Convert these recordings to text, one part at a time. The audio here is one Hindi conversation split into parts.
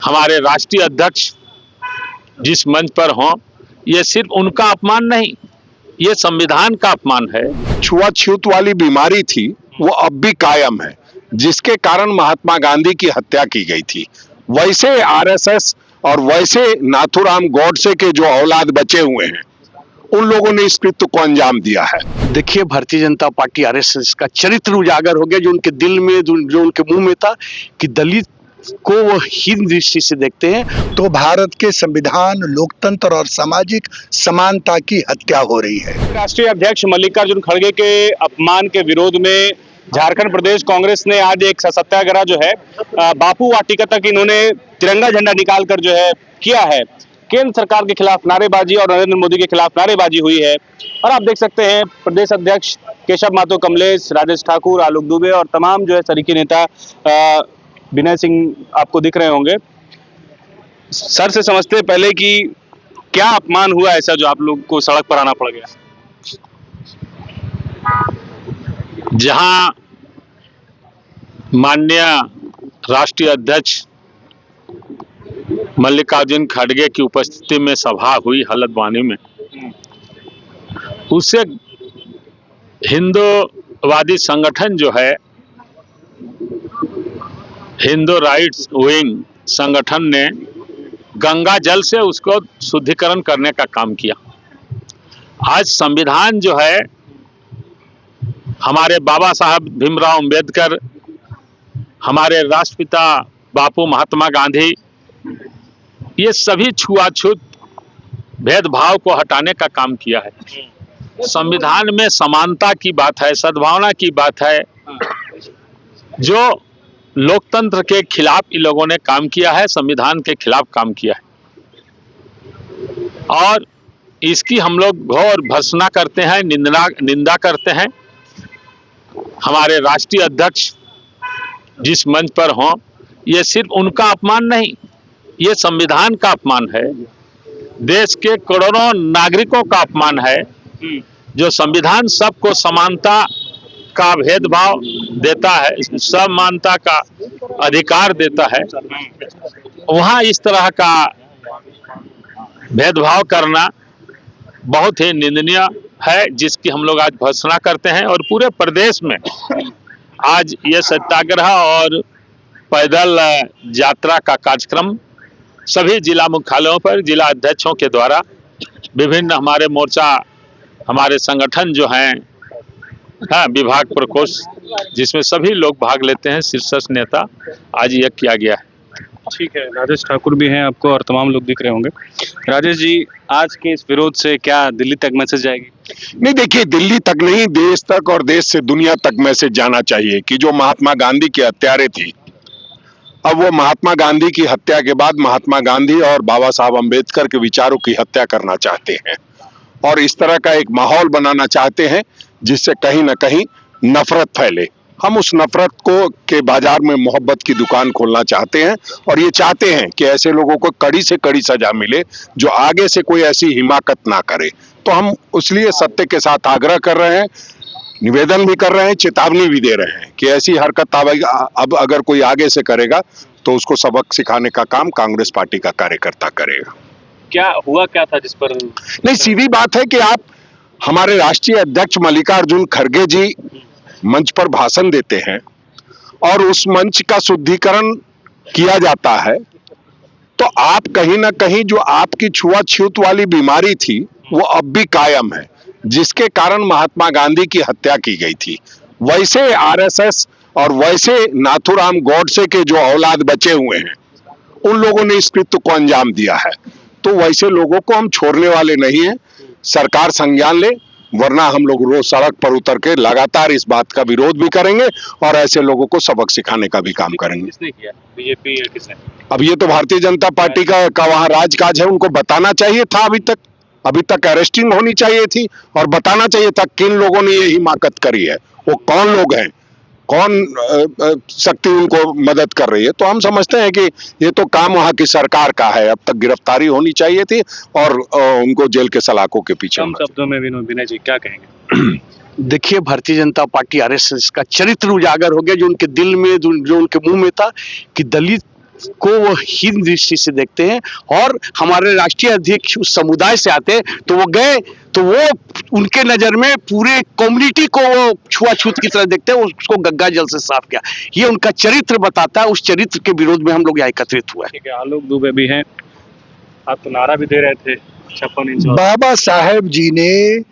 हमारे राष्ट्रीय अध्यक्ष जिस मंच पर हों, ये सिर्फ उनका अपमान नहीं, ये संविधान का अपमान है। छुआछूत वाली बीमारी थी वो अब भी कायम है, जिसके कारण महात्मा गांधी की हत्या की गई थी। वैसे आरएसएस और वैसे नाथूराम गॉडसे के जो औलाद बचे हुए हैं, उन लोगों ने इस कृत्य को अंजाम दिया है। देखिए, भारतीय जनता पार्टी आरएसएस का चरित्र उजागर हो गया, जो उनके दिल में, जो उनके मुंह में था कि दलित को वो हीन दृष्टि से देखते हैं। तो भारत के संविधान, लोकतंत्र और सामाजिक समानता की हत्या हो रही है। राष्ट्रीय अध्यक्ष मल्लिकार्जुन खड़गे के अपमान के विरोध में झारखंड प्रदेश कांग्रेस ने आज एक सत्याग्रह जो है बापू वाटिका तक इन्होंने तिरंगा झंडा निकालकर जो है किया है। केंद्र सरकार के खिलाफ नारेबाजी और नरेंद्र मोदी के खिलाफ नारेबाजी हुई है। और आप देख सकते हैं प्रदेश अध्यक्ष केशव महतो कमलेश, राजेश ठाकुर, आलोक दुबे और तमाम जो है सरीकी नेता विनय सिंह आपको दिख रहे होंगे। सर से समझते पहले कि क्या अपमान हुआ ऐसा जो आप लोग को सड़क पर आना पड़ गया। जहां माननीय राष्ट्रीय अध्यक्ष मल्लिकार्जुन खड़गे की उपस्थिति में सभा हुई हल्द्वानी में, उससे हिंदूवादी संगठन जो है हिंदू राइट्स विंग संगठन ने गंगा जल से उसको शुद्धिकरण करने का काम किया। आज संविधान जो है हमारे बाबा साहब भीमराव अंबेडकर, हमारे राष्ट्रपिता बापू महात्मा गांधी, ये सभी छुआछूत भेदभाव को हटाने का काम किया है। संविधान में समानता की बात है, सद्भावना की बात है, जो लोकतंत्र के खिलाफ इन लोगों ने काम किया है, संविधान के खिलाफ काम किया है। और इसकी हम लोग घोर भर्त्सना करते हैं, निंदा करते हैं। हमारे राष्ट्रीय अध्यक्ष जिस मंच पर हों, ये सिर्फ उनका अपमान नहीं, ये संविधान का अपमान है, देश के करोड़ों नागरिकों का अपमान है। जो संविधान सबको समानता का भेदभाव देता है, समानता का अधिकार देता है, वहां इस तरह का भेदभाव करना बहुत ही निंदनीय है, जिसकी हम लोग आज भर्त्सना करते हैं। और पूरे प्रदेश में आज ये सत्याग्रह और पैदल यात्रा का कार्यक्रम सभी जिला मुख्यालयों पर जिला अध्यक्षों के द्वारा विभिन्न हमारे मोर्चा, हमारे संगठन जो हैं, विभाग प्रकोष्ठ, जिसमें सभी लोग भाग लेते हैं, शीर्षस्थ नेता, आज यह किया गया है। ठीक है, राजेश ठाकुर भी हैं आपको और तमाम लोग दिख रहे होंगे। राजेश जी, आज के इस विरोध से क्या दिल्ली तक मैसेज जाएगी? नहीं, देखिए, दिल्ली तक नहीं, देश तक और देश से दुनिया तक मैसेज जाना चाहिए कि जो महात्मा गांधी के हत्यारे थी, अब वो महात्मा गांधी की हत्या के बाद महात्मा गांधी और बाबा साहब अम्बेडकर के विचारों की हत्या करना चाहते हैं और इस तरह का एक माहौल बनाना चाहते हैं जिससे कहीं ना कहीं नफरत फैले। हम उस नफरत को के बाजार में मोहब्बत की दुकान खोलना चाहते हैं और ये चाहते हैं कि ऐसे लोगों को कड़ी से कड़ी सजा मिले जो आगे से कोई ऐसी हिमाकत ना करे। तो हम इसलिए सत्य के साथ आग्रह कर रहे हैं, निवेदन भी कर रहे हैं, चेतावनी भी दे रहे हैं कि ऐसी हरकत अब अगर कोई आगे से करेगा तो उसको सबक सिखाने का काम कांग्रेस पार्टी का कार्यकर्ता करेगा। क्या हुआ, क्या था जिस पर? नहीं, सीधी बात है कि आप हमारे राष्ट्रीय अध्यक्ष मल्लिकार्जुन खड़गे जी मंच पर भाषण देते हैं और उस मंच का शुद्धिकरण किया जाता है, तो आप कहीं ना कहीं जो आपकी छुआछूत वाली बीमारी थी वो अब भी कायम है, जिसके कारण महात्मा गांधी की हत्या की गई थी। वैसे आरएसएस और वैसे नाथूराम गॉडसे के जो औलाद बचे हुए हैं, उन लोगों ने इस कृत्य को अंजाम दिया है। तो वैसे लोगों को हम छोड़ने वाले नहीं हैं। सरकार संज्ञान ले, वरना हम लोग रोज सड़क पर उतर के लगातार इस बात का विरोध भी करेंगे और ऐसे लोगों को सबक सिखाने का भी काम करेंगे। किसने किया, बीजेपी या किसने? अब ये तो भारतीय जनता पार्टी का वहां राजकाज है, उनको बताना चाहिए था। अभी तक अरेस्टिंग होनी चाहिए थी और बताना चाहिए था किन लोगों ने ये हिमाकत करी है, वो कौन लोग हैं, कौन शक्ति उनको मदद कर रही है। तो हम समझते हैं कि ये तो काम वहां की सरकार का है। अब तक गिरफ्तारी होनी चाहिए थी और उनको जेल के सलाखों के पीछे। कम शब्दों में विनय जी क्या कहेंगे? देखिए, भारतीय जनता पार्टी आरएसएस का चरित्र उजागर हो गया, जो उनके दिल में, जो उनके मुंह में था कि दलित को वो हीन दृष्टि से देखते हैं। और हमारे राष्ट्रीय अध्यक्ष उस समुदाय से आते हैं, तो वो गए तो वो उनके नजर में पूरे कम्युनिटी को वो छुआछूत की तरह देखते हैं, उसको गंगा जल से साफ किया। ये उनका चरित्र बताता है, उस चरित्र के विरोध में हम लोग यहाँ एकत्रित हुए। ठीक है, आलोक दुबे भी हैं, आप तो नारा भी दे रहे थे 56 इंच। बाबा साहेब जी ने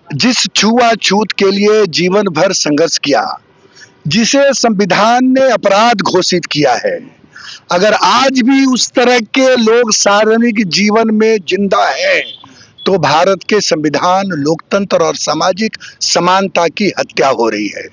जिस छुआछूत के लिए जीवन भर संघर्ष किया, जिसे संविधान ने अपराध घोषित किया है, अगर आज भी उस तरह के लोग सार्वजनिक जीवन में जिंदा हैं, तो भारत के संविधान, लोकतंत्र और सामाजिक समानता की हत्या हो रही है।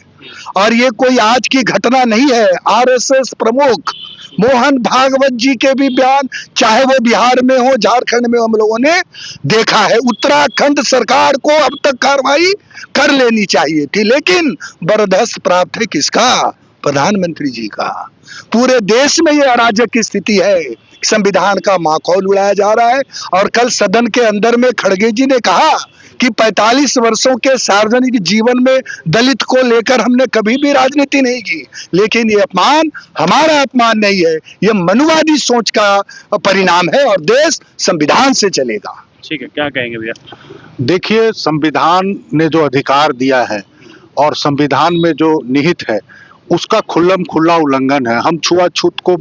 और ये कोई आज की घटना नहीं है। आरएसएस प्रमुख मोहन भागवत जी के भी बयान, चाहे वो बिहार में हो, झारखंड में, हम लोगों ने देखा है। उत्तराखंड सरकार को अब तक कार्रवाई कर लेनी चाहिए थी, लेकिन बर्दाश्त प्राप्त है किसका? प्रधानमंत्री जी का। पूरे देश में ये अराजक की स्थिति है, संविधान का माखौल उड़ाया जा रहा है। और कल सदन के अंदर में खड़गे जी ने कहा कि 45 वर्षों के सार्वजनिक जीवन में दलित को लेकर हमने कभी भी राजनीति नहीं की, लेकिन ये अपमान हमारा अपमान नहीं है, ये मनुवादी सोच का परिणाम है और देश संविधान से चलेगा। ठीक है, क्या कहेंगे भैया? देखिए, संविधान ने जो अधिकार दिया है और संविधान में जो निहित है, उसका खुल्लम खुल्ला उल्लंघन है। हम छुआछूत को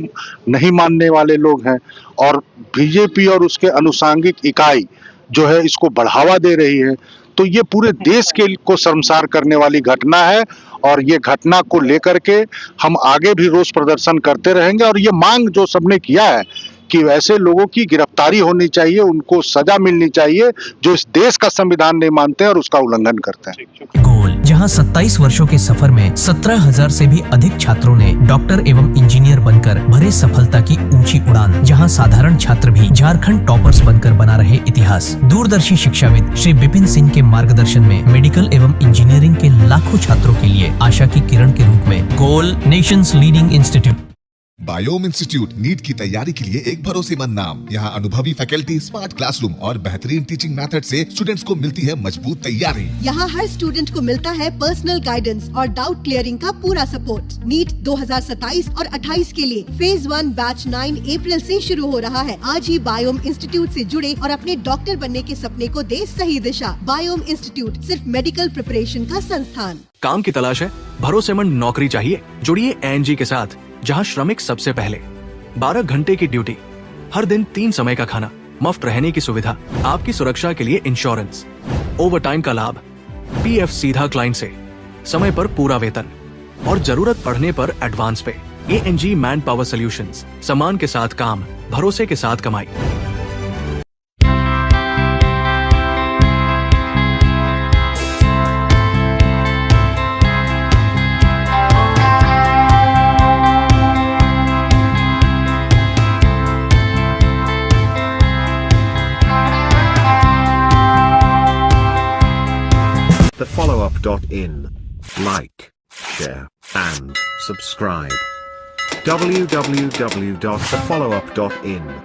नहीं मानने वाले लोग हैं और बीजेपी और उसके अनुसांगिक इकाई जो है इसको बढ़ावा दे रही है। तो ये पूरे देश के को शर्मसार करने वाली घटना है और ये घटना को लेकर के हम आगे भी रोष प्रदर्शन करते रहेंगे। और ये मांग जो सबने किया है कि ऐसे लोगों की गिरफ्तारी होनी चाहिए, उनको सजा मिलनी चाहिए जो इस देश का संविधान नहीं मानते हैं और उसका उल्लंघन करते हैं। गोल, जहां 27 वर्षों के सफर में 17,000 से भी अधिक छात्रों ने डॉक्टर एवं इंजीनियर बनकर भरे सफलता की ऊंची उड़ान, जहां साधारण छात्र भी झारखंड टॉपर्स बनकर बना रहे इतिहास। दूरदर्शी शिक्षाविद श्री विपिन सिंह के मार्गदर्शन में मेडिकल एवं इंजीनियरिंग के लाखों छात्रों के लिए आशा की किरण के रूप में goal, nations leading institute. Biome institute NEET की तैयारी के लिए एक भरोसेमंद नाम। यहाँ अनुभवी फैकल्टी, स्मार्ट क्लासरूम और बेहतरीन टीचिंग मेथड से स्टूडेंट्स को मिलती है मजबूत तैयारी। यहाँ हर स्टूडेंट को मिलता है पर्सनल गाइडेंस और डाउट क्लियरिंग का पूरा सपोर्ट। नीट 2027 और 28 के लिए फेज 1 बैच 9 अप्रैल से शुरू हो रहा है। आज ही बायोम इंस्टीट्यूट से जुड़े और अपने डॉक्टर बनने के सपने को दे सही दिशा। बायोम इंस्टीट्यूट सिर्फ मेडिकल प्रिपरेशन का संस्थान। काम की तलाश है, भरोसेमंद नौकरी चाहिए? जुड़िए एनजी के साथ, जहां श्रमिक सबसे पहले। 12 घंटे की ड्यूटी, हर दिन 3 समय का खाना, मुफ्त रहने की सुविधा, आपकी सुरक्षा के लिए इंश्योरेंस, ओवरटाइम का लाभ, पीएफ सीधा क्लाइंट से, समय पर पूरा वेतन और जरूरत पड़ने पर एडवांस पे। एएनजी मैन पावर सॉल्यूशंस, सम्मान के साथ काम, भरोसे के साथ कमाई। TheFollowUp.in. Like, share, and subscribe. www.thefollowup.in